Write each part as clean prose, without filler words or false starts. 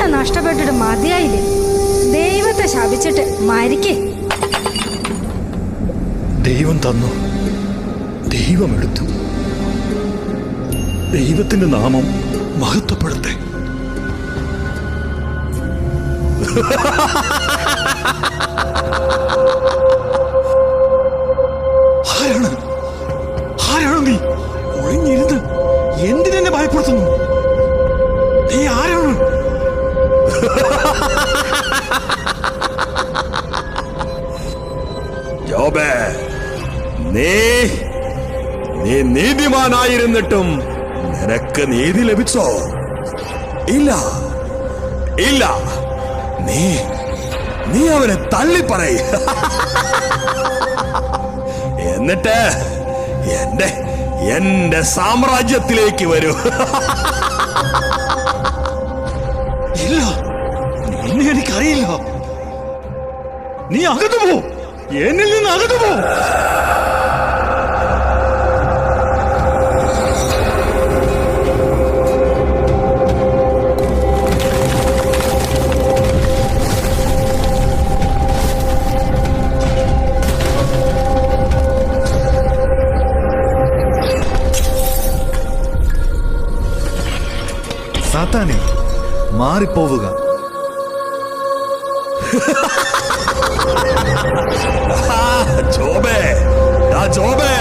എല്ലാം നഷ്ടപ്പെട്ടിട്ട് മതിയായില്ലേ? ദൈവത്തെ ശപിച്ചിട്ട് മരിക്കേ. ദൈവം തന്നു, ദൈവം എടുത്തു. ദൈവത്തിന്റെ നാമം മഹത്വപ്പെടട്ടെ. ആരാണ് ആരാണ് നീ? ഒളിഞ്ഞിരുന്ന് എന്തിനെന്നെ ഭയപ്പെടുത്തുന്നു? നീ ആരാണ്? ജോബേ, നീ നീതിമാനായിരുന്നിട്ടും നിനക്ക് നീതി ലഭിച്ചോ? ഇല്ല ഇല്ല, നീ അവനെ തള്ളിപ്പറയ. എന്നിട്ട് എന്റെ സാമ്രാജ്യത്തിലേക്ക് വരൂ. ഇല്ല, നിന്നെ എനിക്കറിയില്ല. നീ അകന്നു പോ, എന്നിൽ നിന്ന് അകന്നു പോ. സാത്താനെ, മാറിപ്പോവുക. ജോബേ, ജോബേ,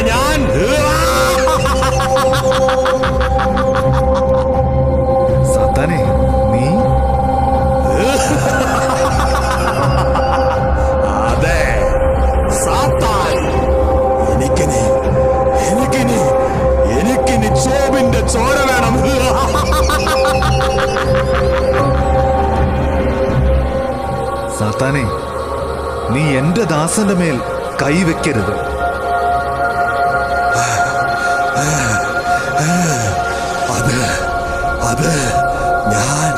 ഞാൻ സാത്താനെ, നീ അതെ സാത്താൻ. എനിക്കിനി ജോബിന്റെ ചോര വേണം. സാത്താനെ, നീ എന്റെ ദാസന്റെ മേൽ കൈവെക്കരുത്. അത് ഞാൻ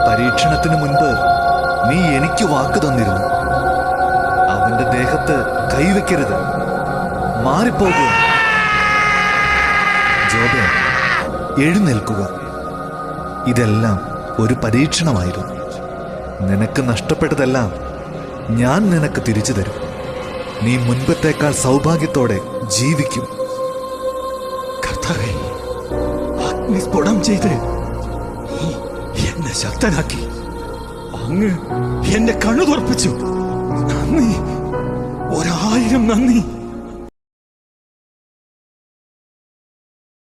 പരീക്ഷണത്തിന് മുൻപ് നീ എനിക്ക് വാക്ക് തന്നിരുന്നു. അവന്റെ ദേഹത്ത് കൈവെക്കരുത്. മാറിപ്പോകുക. ജോബേ, എഴുന്നേൽക്കുക. ഇതെല്ലാം ഒരു പരീക്ഷണമായിരുന്നു. നിനക്ക് നഷ്ടപ്പെട്ടതെല്ലാം ഞാൻ നിനക്ക് തിരിച്ചു തരും. നീ മുൻപത്തേക്കാൾ സൗഭാഗ്യത്തോടെ ജീവിക്കും. കർത്താവേ, അഗ്നിസ്ഫോടം ചെയ്ത് നീ എന്നെ ശക്തനാക്കി. അങ്ങ് എന്റെ കണ്ണു തുറപ്പിച്ചു. നന്ദി, 1000 നന്ദി.